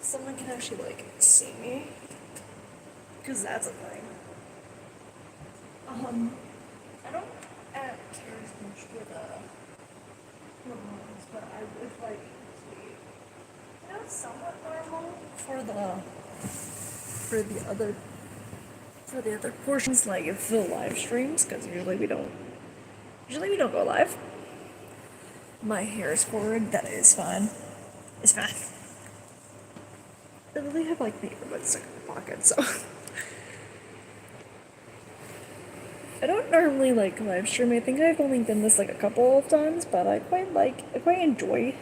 someone can actually, like, see me. Because that's a thing. I don't care as much for the hormones, but I would like to be, somewhat normal for the other portions, like if the live streams, because usually we don't go live. My hair is forward, that is fine. It's fine. I really have like the earbuds stuck in my pocket, so I don't normally like live stream. I think I've only done this like a couple of times, but I quite enjoy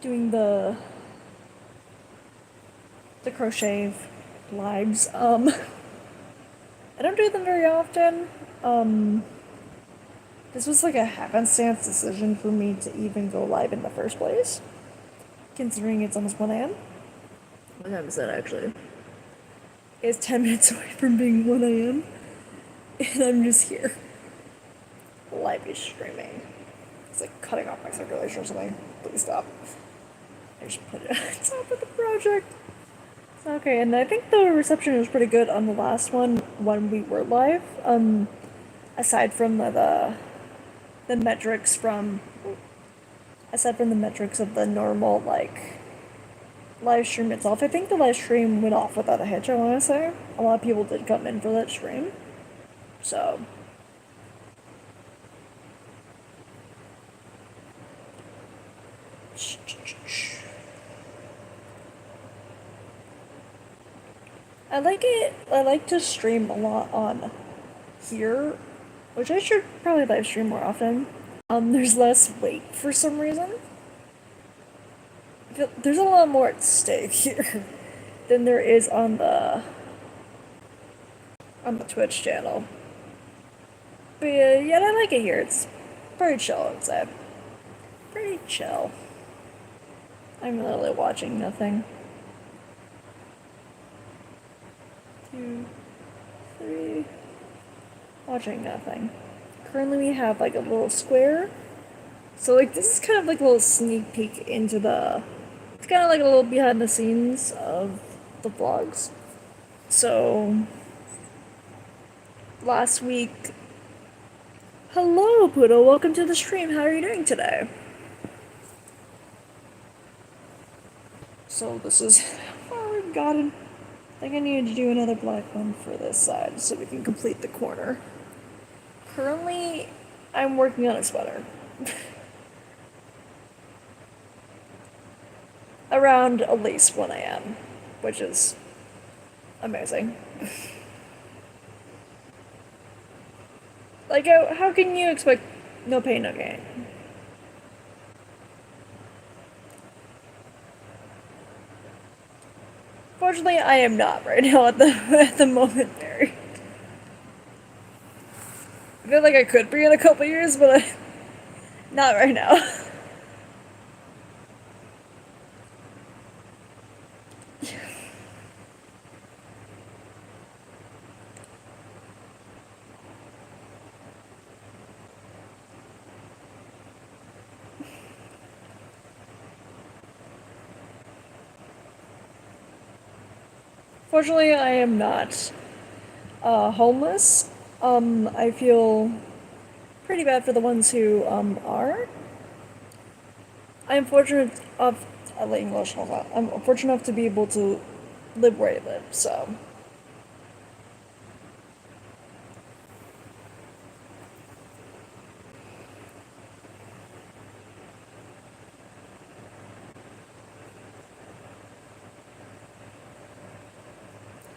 doing the crochet lives. I don't do them very often. This was like a happenstance decision for me to even go live in the first place, considering it's almost 1 a.m. What time is that actually? It's 10 minutes away from being 1 a.m. and I'm just here. Live streaming. It's like cutting off my circulation or something. Please stop. I just put it on top of the project. Okay, and I think the reception was pretty good on the last one when we were live. Aside from the metrics from aside from the metrics of the normal like live stream itself, I think the live stream went off without a hitch. I want to say a lot of people did come in for that stream, so. I like it. I like to stream a lot on here, which I should probably live stream more often. There's less weight for some reason. There's a lot more at stake here than there is on the Twitch channel. But yeah, I like it here. It's pretty chill, I would say. Pretty chill. I'm literally watching nothing. 2, 3. Watching nothing. Currently we have like a little square. So like this is kind of like a little sneak peek into it's kind of like a little behind the scenes of the vlogs. So last week, hello Poodle, welcome to the stream. How are you doing today? So this is how we've gotten. I think I need to do another black one for this side so we can complete the corner. Currently, I'm working on a sweater. Around at least 1 a.m., which is amazing. Like, how can you expect no pain, no gain? Fortunately, I am not right now at the moment married. I feel like I could be in a couple years, but not right now. Fortunately, I am not homeless. I feel pretty bad for the ones who are. I'm fortunate of English. Hold on. I'm fortunate enough to be able to live where I live. So.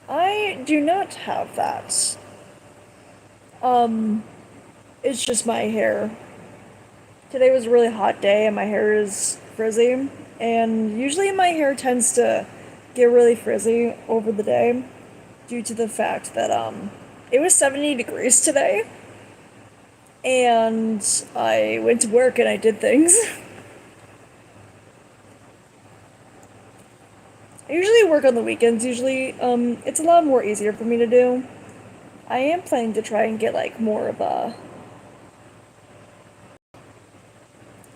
I do not have that. It's just my hair. Today was a really hot day and my hair is frizzy. And usually my hair tends to get really frizzy over the day due to the fact that it was 70 degrees today. And I went to work and I did things. I usually work on the weekends, it's a lot more easier for me to do. I am planning to try and get, like, more of a...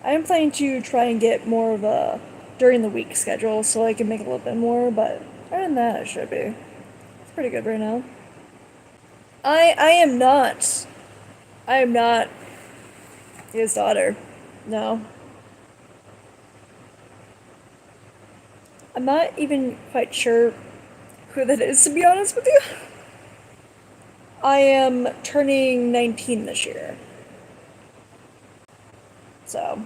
I am planning to try and get more of a during the week schedule so I can make a little bit more, but other than that, it should be. It's pretty good right now. I am not. I am not his daughter. No. I'm not even quite sure who that is, to be honest with you. I am turning 19 this year. So.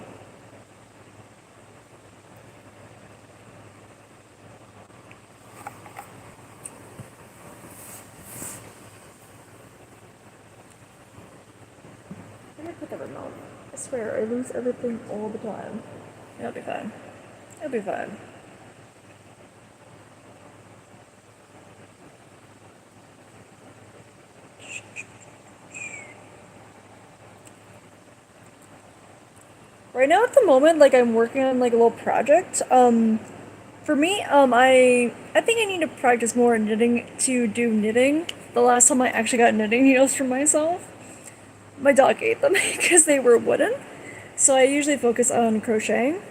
I'm gonna put the remote. I swear, I lose everything all the time. It'll be fine. It'll be fine. Right now, at the moment, like I'm working on like a little project. For me, I think I need to practice more knitting to do knitting. The last time I actually got knitting needles for myself, my dog ate them because they were wooden. So I usually focus on crocheting.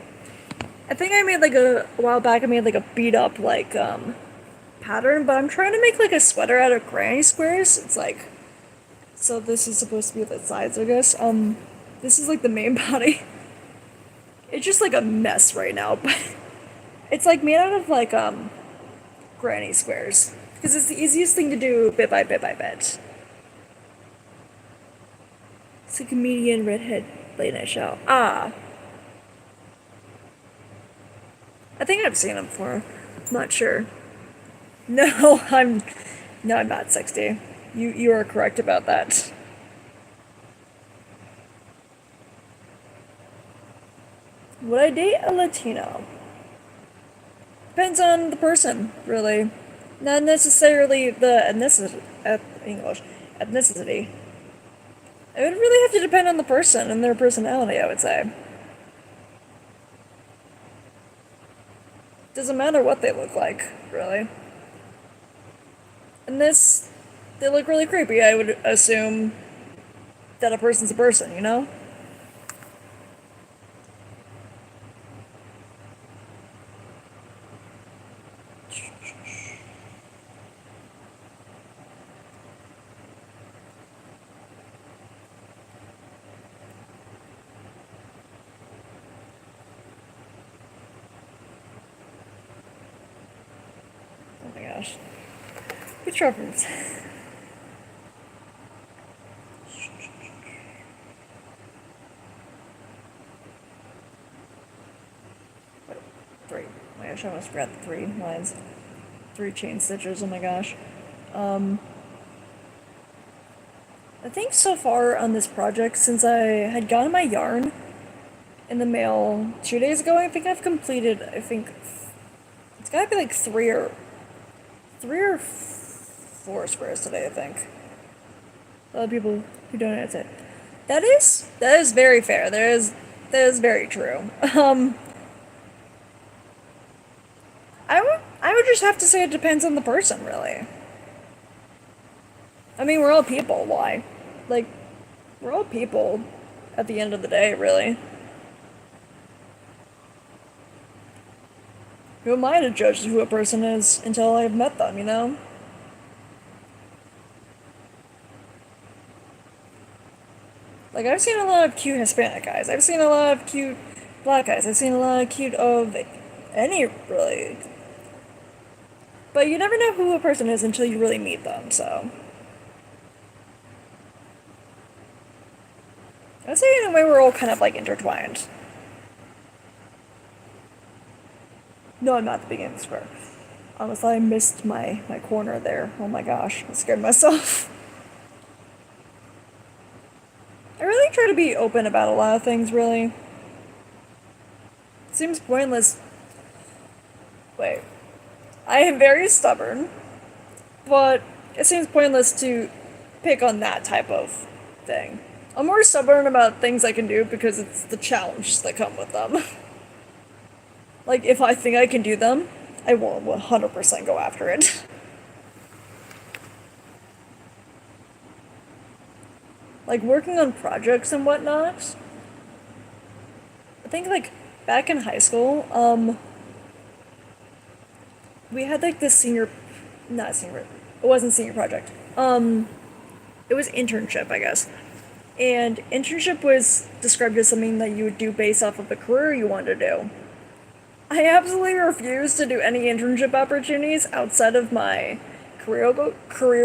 I think I made like a while back. I made like a beat up like pattern, but I'm trying to make like a sweater out of granny squares. It's like, so this is supposed to be the sides, I guess. This is like the main body. It's just like a mess right now, but it's like made out of like granny squares because it's the easiest thing to do bit by bit by bit. It's a comedian redhead late night show. Ah, I think I've seen him before. I'm not sure. No, I'm not 60. You are correct about that. Would I date a Latino? Depends on the person, really. Not necessarily the ethnicity. It would really have to depend on the person and their personality, I would say. Doesn't matter what they look like, really. And this, they look really creepy. I would assume that a person's a person, you know? Oh my gosh. Good reference. Three. Oh my gosh, I almost forgot the 3 lines. 3 chain stitches, oh my gosh. I think so far on this project, since I had gotten my yarn in the mail 2 days ago, I think I've completed, it's gotta be like 3 or 4 squares today, I think. A lot of people who donate it. That is very fair. That is very true. I would just have to say it depends on the person, really. I mean, we're all people. Why? Like, we're all people at the end of the day, really. Who am I to judge who a person is until I've met them, you know? Like, I've seen a lot of cute Hispanic guys. I've seen a lot of cute black guys. I've seen a lot of cute of any, really. But you never know who a person is until you really meet them, so. I'd say in a way we're all kind of like intertwined. No, I'm not at the beginning of the square. Honestly, I missed my corner there. Oh my gosh, I scared myself. I really try to be open about a lot of things, really. It seems pointless. Wait. I am very stubborn, but it seems pointless to pick on that type of thing. I'm more stubborn about things I can do because it's the challenges that come with them. Like, if I think I can do them, I will 100% go after it. Like, working on projects and whatnot, I think, like, back in high school, we had like this not senior, it wasn't senior project. It was internship, I guess. And internship was described as something that you would do based off of the career you wanted to do. I absolutely refuse to do any internship opportunities outside of my career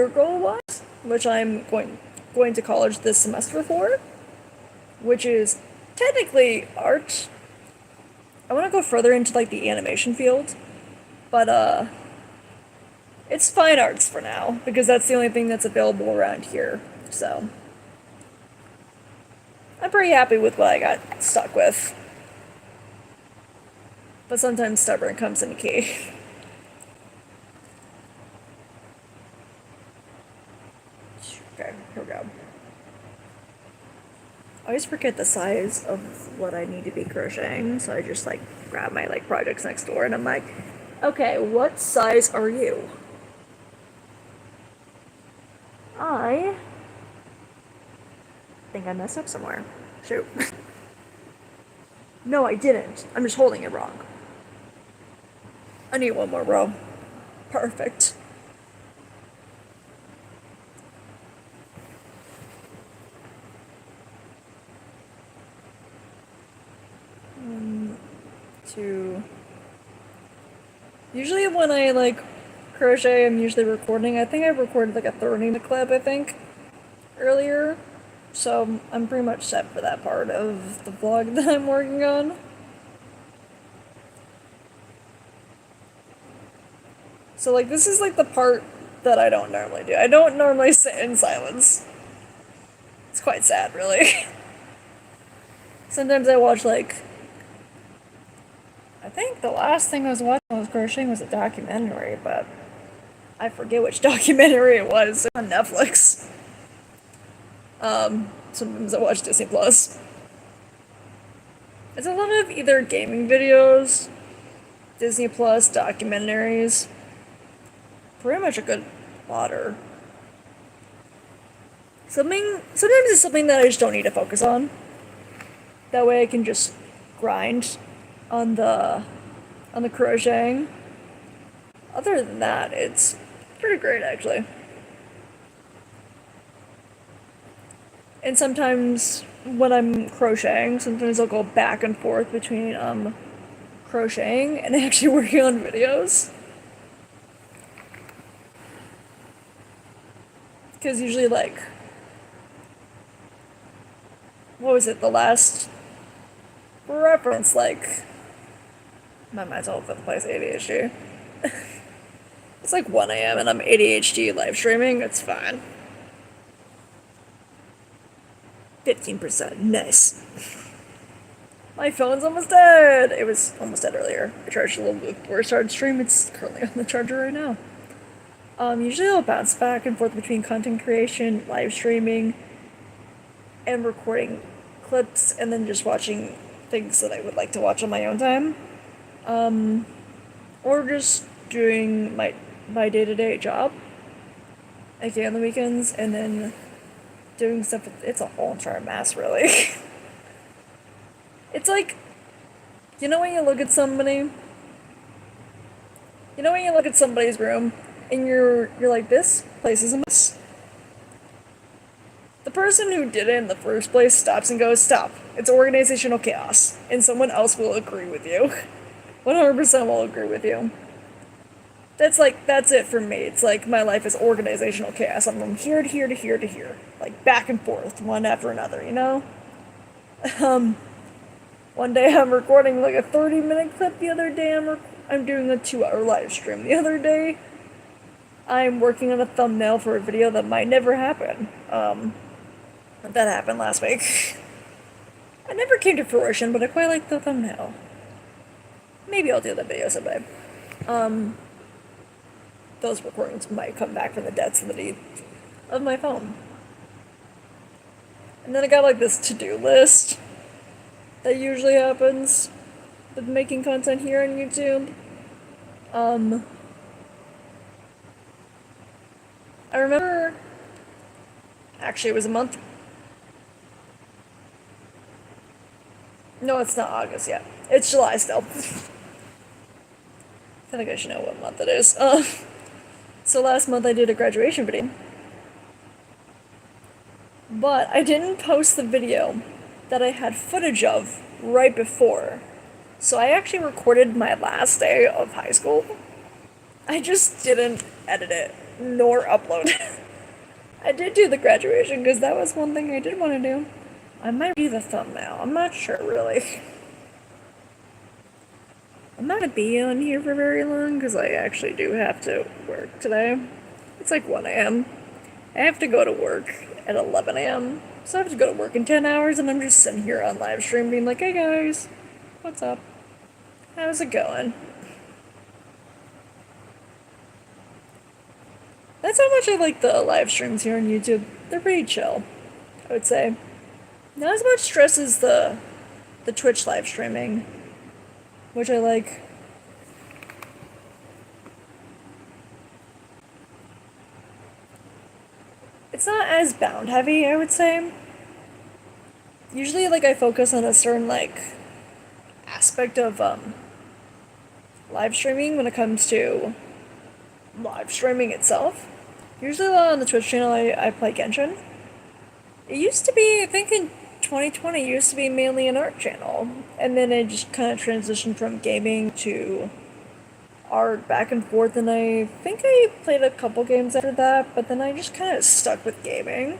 goal was, which I'm going to college this semester for, which is technically art. I want to go further into like the animation field, but it's fine arts for now because that's the only thing that's available around here. So I'm pretty happy with what I got stuck with. But sometimes stubborn comes in key. Okay, here we go. I always forget the size of what I need to be crocheting, so I just like grab my like projects next door and I'm like, okay, what size are you? I think I messed up somewhere. Shoot. No, I didn't. I'm just holding it wrong. I need one more row. Perfect. Two. Usually when I like crochet, I'm usually recording. I think I recorded like a 30-minute clip, I think, earlier. So I'm pretty much set for that part of the vlog that I'm working on. So like this is like the part that I don't normally do. I don't normally sit in silence. It's quite sad, really. Sometimes I watch like I think the last thing I was watching when I was crocheting was a documentary, but I forget which documentary it was. It's on Netflix. Sometimes I watch Disney Plus. It's a lot of either gaming videos, Disney Plus documentaries. Pretty much a good plotter. Sometimes it's something that I just don't need to focus on. That way I can just grind on the crocheting. Other than that, it's pretty great actually. And sometimes when I'm crocheting, sometimes I'll go back and forth between crocheting and actually working on videos. Because usually, like, what was it, the last reference, like, my mind's all over the place, ADHD. It's like 1 a.m. and I'm ADHD live streaming, it's fine. 15%, nice. My phone's almost dead! It was almost dead earlier. I charged a little bit before I started stream, it's currently on the charger right now. Usually I'll bounce back and forth between content creation, live streaming, and recording clips, and then just watching things that I would like to watch on my own time. Or just doing my day-to-day job, aka on the weekends, and then doing stuff. It's a whole entire mess, really. It's like, you know when you look at somebody, when you look at somebody's room, and you're like, this place is a mess. The person who did it in the first place stops and goes, stop, it's organizational chaos, and someone else will agree with you. 100% will agree with you. That's it for me. It's like my life is organizational chaos. I'm from here to here to here to here. Like back and forth, one after another, you know? One day I'm recording like a 30-minute clip. The other day I'm doing a 2-hour live stream. The other day I'm working on a thumbnail for a video that might never happen. That happened last week. It never came to fruition, but I quite like the thumbnail. Maybe I'll do that video someday. Those recordings might come back from the depths of my phone. And then I got like this to-do list that usually happens with making content here on YouTube. I remember, actually it was a month. No, it's not August yet. It's July still. feel like I should know what month it is. So last month I did a graduation video. But I didn't post the video that I had footage of right before. So I actually recorded my last day of high school. I just didn't edit it, nor upload it. I did do the graduation because that was one thing I did want to do. I might do the thumbnail. I'm not sure, really. I'm not gonna be on here for very long because I actually do have to work today. It's like 1 a.m. I have to go to work at 11 a.m. So I have to go to work in 10 hours and I'm just sitting here on live stream being like, hey guys, what's up? How's it going? That's how much I like the live streams here on YouTube. They're pretty chill, I would say. Not as much stress as the Twitch live streaming, which I like. It's not as bound heavy, I would say. Usually, like, I focus on a certain, like, aspect of, live streaming when it comes to live streaming itself. Usually on the Twitch channel, I play Genshin. It used to be, I think in 2020, it used to be mainly an art channel. And then it just kind of transitioned from gaming to art back and forth. And I think I played a couple games after that, but then I just kind of stuck with gaming.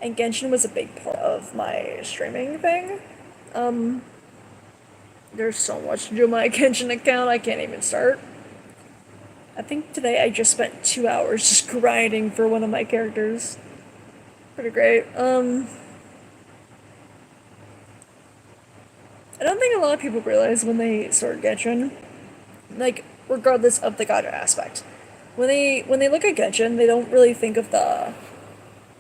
And Genshin was a big part of my streaming thing. There's so much to do on my Genshin account, I can't even start. I think today I just spent 2 hours just grinding for one of my characters. Pretty great. I don't think a lot of people realize when they start Genshin, like, regardless of the gacha aspect, when they look at Genshin, they don't really think of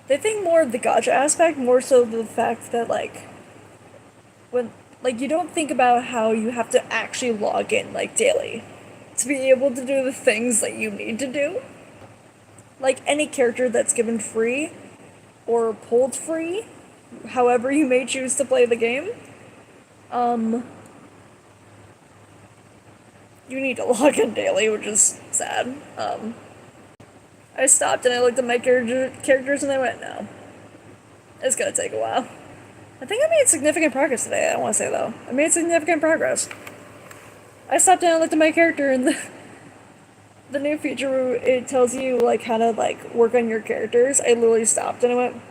they think more of the gacha aspect, more so the fact that, like, you don't think about how you have to actually log in, like, daily to be able to do the things that you need to do. Like, any character that's given free or pulled free, however you may choose to play the game, you need to log in daily, which is sad. I stopped and I looked at my characters and I went, no. It's gonna take a while. I think I made significant progress today, I want to say, though. I made significant progress. I stopped down and looked at my character, and the new feature where it tells you, like, how to, like, work on your characters, I literally stopped and I went,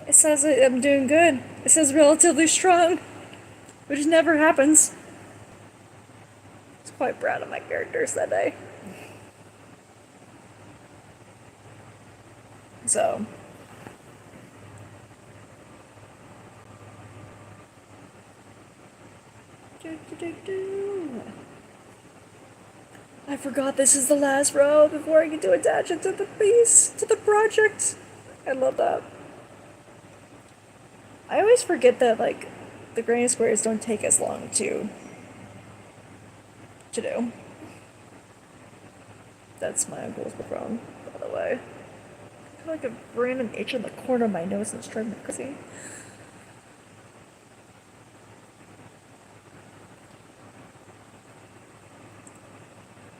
it says I'm doing good. It says relatively strong, which never happens. I was quite proud of my characters that day. So... I forgot this is the last row before I get to attach it to the piece, to the project. I love that. I always forget that, like, the granny squares don't take as long to do. That's my uncle's phone, by the way. I feel like a random itch on the corner of my nose and it's driving me crazy.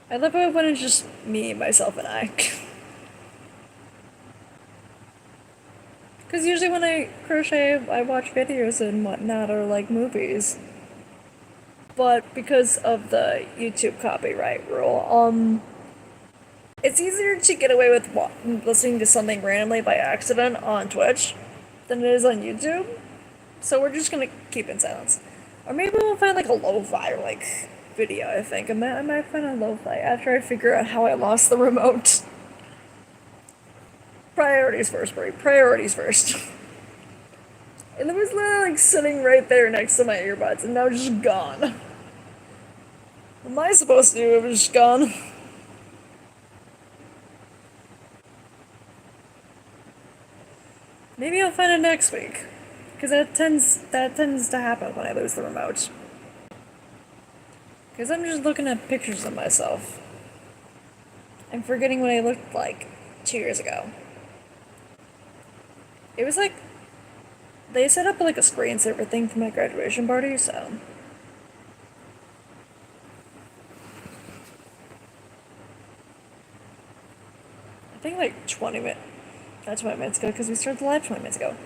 I love it when it's just me, myself, and I. Because usually when I crochet, I watch videos and whatnot, or like movies. But because of the YouTube copyright rule, it's easier to get away with listening to something randomly by accident on Twitch than it is on YouTube. So we're just gonna keep in silence. Or maybe we'll find like a lo-fi, like, video, I think. I might find a lo-fi after I figure out how I lost the remote. Priorities first, Brie. Priorities first. And it was literally like sitting right there next to my earbuds, and now it's just gone. What am I supposed to do if it's just gone? Maybe I'll find it next week. Because that tends to happen when I lose the remote. Because I'm just looking at pictures of myself. I'm forgetting what I looked like 2 years ago. It was like, they set up like a screensaver thing for my graduation party, so. think like 20 minutes, not 20 minutes ago, because we started the live 20 minutes ago.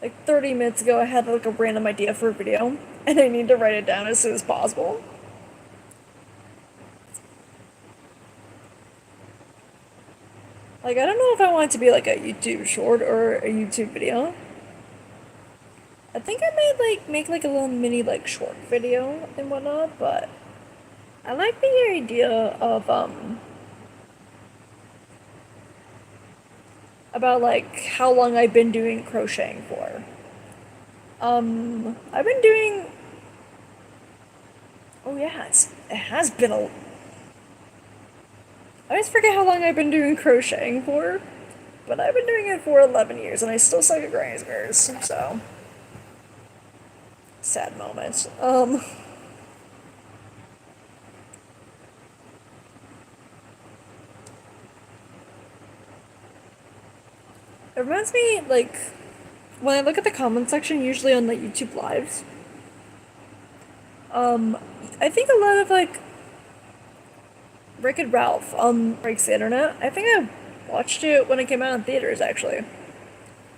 Like 30 minutes ago, I had like a random idea for a video, and I need to write it down as soon as possible. Like, I don't know if I want it to be like a YouTube short or a YouTube video. I think I might like make like a little mini like short video and whatnot, but I like the idea of about like how long I've been doing crocheting for. I've been doing. Oh yeah, it has been a. I always forget how long I've been doing crocheting for, but I've been doing it for 11 years, and I still suck at granny squares. So sad moments. It reminds me like when I look at the comment section, usually on like YouTube lives. I think a lot of like Wreck-It Ralph Breaks the Internet. I think I watched it when it came out in theaters, actually.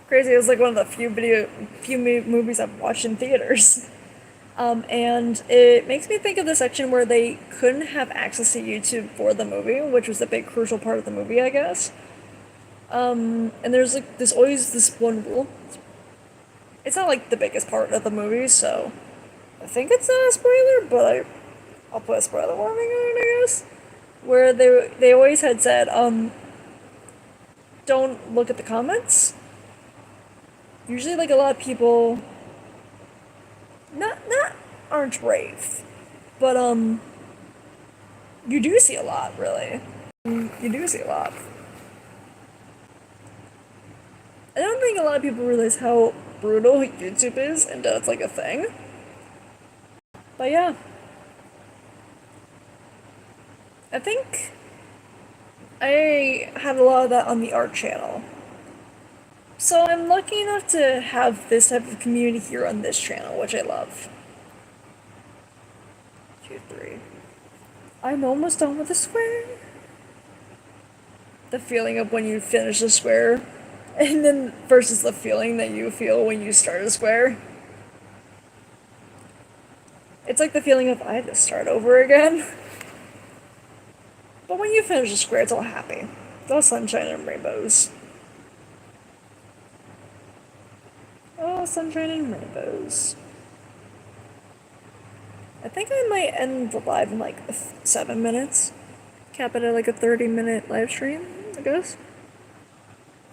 Crazy, it was like one of the few movies I've watched in theaters. And it makes me think of the section where they couldn't have access to YouTube for the movie, which was a big crucial part of the movie, I guess. And there's like always this one rule. It's not like the biggest part of the movie, so I think it's not a spoiler, but I'll put a spoiler warning on it, I guess. Where they always had said, don't look at the comments. Usually, like a lot of people, not aren't brave, but you do see a lot, really. You do see a lot. I don't think a lot of people realize how brutal YouTube is, and it's like a thing. But yeah. I think I have a lot of that on the art channel. So I'm lucky enough to have this type of community here on this channel, which I love. 2, 3. I'm almost done with the square. The feeling of when you finish a square, and then versus the feeling that you feel when you start a square. It's like the feeling of I have to start over again. But when you finish a square, it's all happy. It's all sunshine and rainbows. Oh, sunshine and rainbows. I think I might end the live in like 7 minutes. Cap it at like a 30-minute live stream, I guess.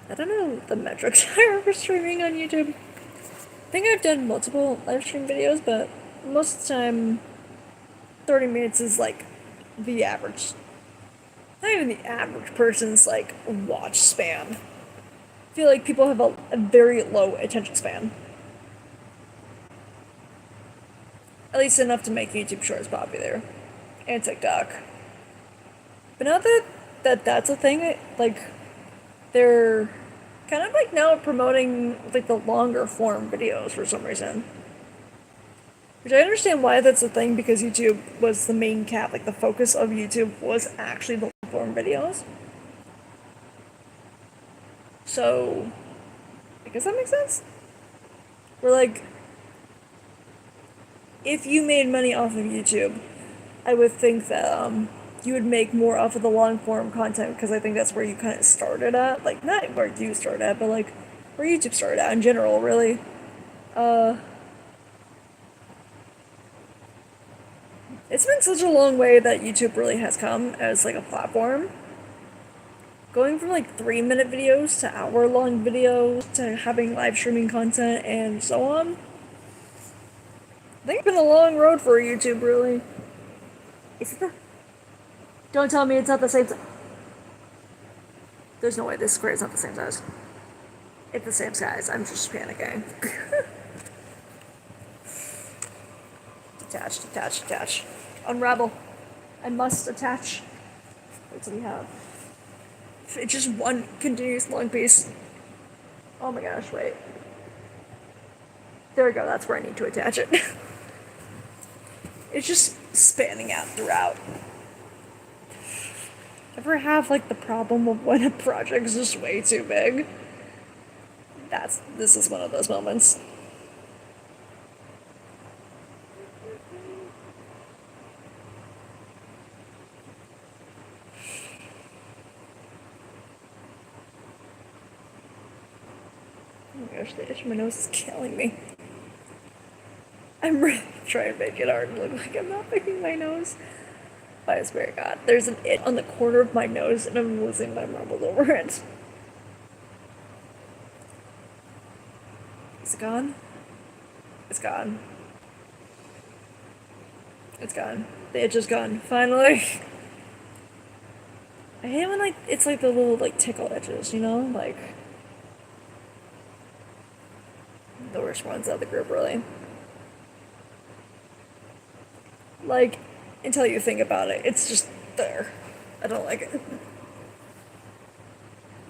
I don't know what the metrics are for streaming on YouTube. I think I've done multiple live stream videos, but most of the time, 30 minutes is like the average. Not even the average person's like watch span. I feel like people have a very low attention span. At least enough to make YouTube Shorts popular. And TikTok. But now that that's a thing, like, they're kind of like now promoting like the longer form videos for some reason. Which I understand why that's a thing, because YouTube was the main cap, like the focus of YouTube was actually the long form videos. So, I guess that makes sense. We're like, if you made money off of YouTube, I would think that you would make more off of the long form content, because I think that's where you kind of started at. Like, not where you started at, but like where YouTube started at in general, really. It's been such a long way that YouTube really has come as like a platform. Going from like 3-minute videos to hour-long videos to having live streaming content and so on. I think it's been a long road for YouTube, really. Is it the... Don't tell me it's not the same size. There's no way this square is not the same size. It's the same size. I'm just panicking. Detach, detach, detach. Unravel. I must attach. What do we have? It's just one continuous long piece. Oh my gosh, wait. There we go, that's where I need to attach it. It's just spanning out throughout. Ever have like the problem of when a project's just way too big? This is one of those moments. Oh my gosh, the itch of my nose is killing me. I'm really trying to make it hard to look like I'm not picking my nose. I swear to God, there's an itch on the corner of my nose and I'm losing my marbles over it. Is it gone? It's gone. It's gone. The itch is gone. Finally. I hate when like it's like the little like tickle itches, you know? Like the worst ones out of the group, really. Like, until you think about it, it's just there. I don't like it.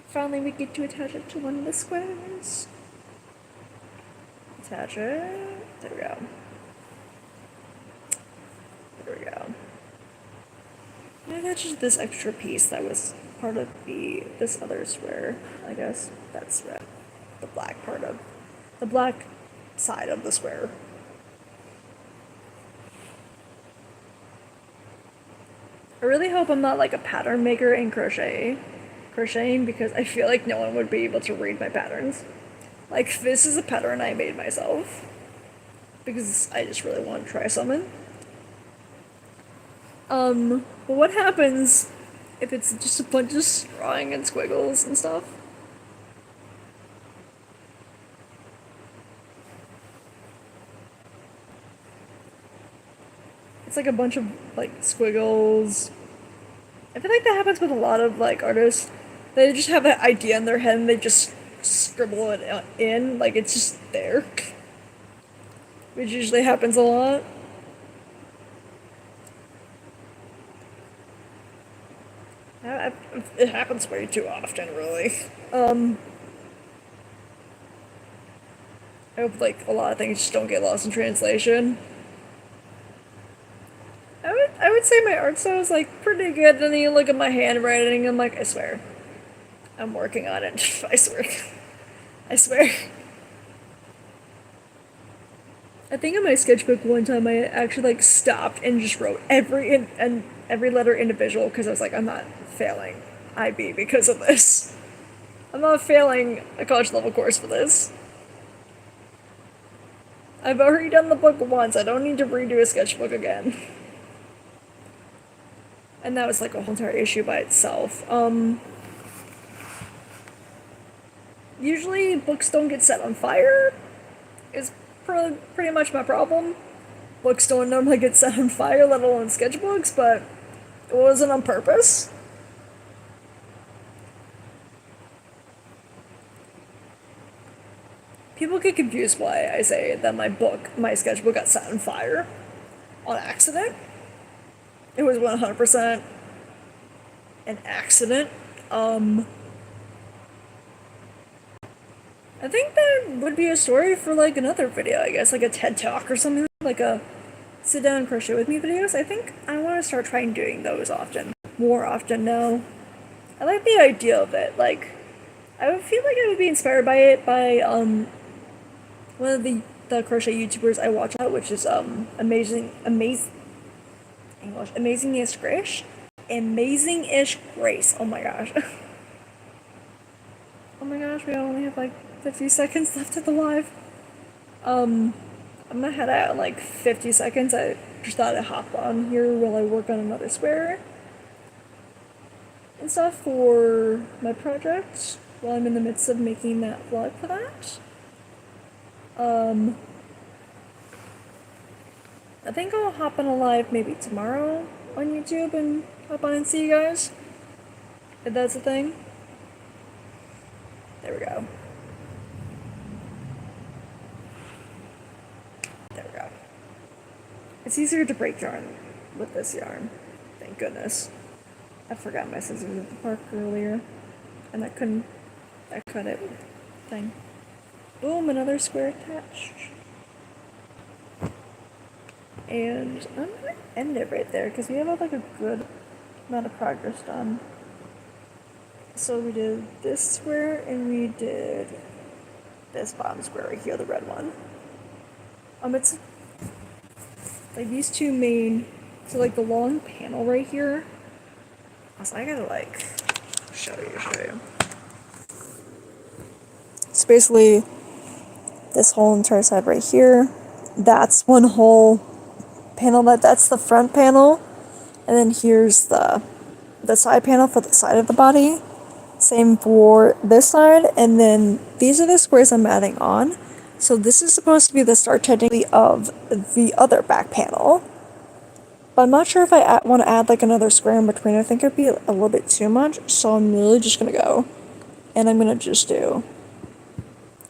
Finally, we get to attach it to one of the squares. Attach it. There we go. There we go. And attaches this extra piece that was part of this other square, I guess. That's the black part of the black side of the square. I really hope I'm not like a pattern maker in crocheting because I feel like no one would be able to read my patterns. Like, this is a pattern I made myself because I just really want to try something. But what happens if it's just a bunch of drawing and squiggles and stuff? It's like a bunch of like squiggles. I feel like that happens with a lot of like artists. They just have an idea in their head and they just scribble it in, like it's just there. Which usually happens a lot. It happens way too often, really. I hope like a lot of things just don't get lost in translation. I would say my art style is like pretty good, and then you look at my handwriting, I'm like, I swear. I'm working on it. I swear. I swear. I think in my sketchbook one time I actually like stopped and just wrote every letter individual because I was like, I'm not failing IB because of this. I'm not failing a college level course for this. I've already done the book once. I don't need to redo a sketchbook again. And that was like a whole entire issue by itself. Usually books don't get set on fire is pretty much my problem. Books don't normally get set on fire, let alone sketchbooks, but it wasn't on purpose. People get confused why I say that my sketchbook got set on fire on accident. It was 100% an accident. I think that would be a story for like another video, I guess, like a TED Talk or something, like a sit down and crochet with me videos. I think I want to start trying doing those more often now. I like the idea of it. Like, I would feel like I would be inspired by it by one of the crochet YouTubers I watch out, which is Amazing-ish Grace. Oh my gosh. Oh my gosh, we only have like 50 seconds left of the live. I'm gonna head out in like 50 seconds. I just thought I'd hop on here while I work on another square and stuff for my project while I'm in the midst of making that vlog for that. I think I'll hop on a live maybe tomorrow on YouTube and hop on and see you guys. If that's a thing. There we go. There we go. It's easier to break yarn with this yarn. Thank goodness. I forgot my scissors at the park earlier. And I cut it thing. Boom, another square attached. And I'm gonna end it right there because we have like a good amount of progress done. So we did this square and we did this bottom square right here, the red one. It's like these two main, so like the long panel right here. So I gotta like show you. So basically, this whole entire side right here, that's one whole panel. That's the front panel, and then here's the side panel for the side of the body. Same for this side, and then these are the squares I'm adding on. So this is supposed to be the start technically of the other back panel. But I'm not sure if I want to add like another square in between. I think it'd be a little bit too much, so I'm really just gonna go. And I'm gonna just do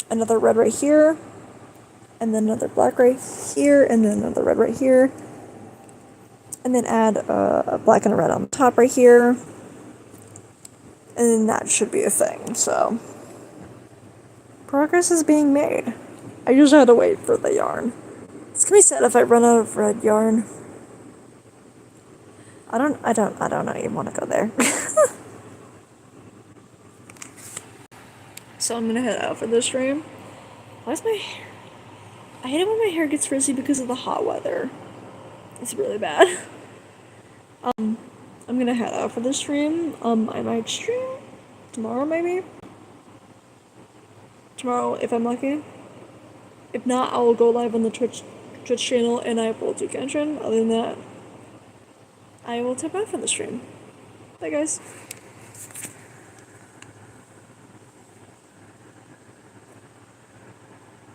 another red right here, and then another black right here, and then another red right here. And then add a black and a red on the top right here. And then that should be a thing, so. Progress is being made. I just had to wait for the yarn. It's gonna be sad if I run out of red yarn. I don't even want to go there. So I'm gonna head out for this stream. Why's my hair? I hate it when my hair gets frizzy because of the hot weather. It's really bad. I'm gonna head out for this stream. I might stream tomorrow maybe. Tomorrow if I'm lucky. If not, I will go live on the Twitch channel and I will do Genshin. Other than that, I will tap out for the stream. Bye guys.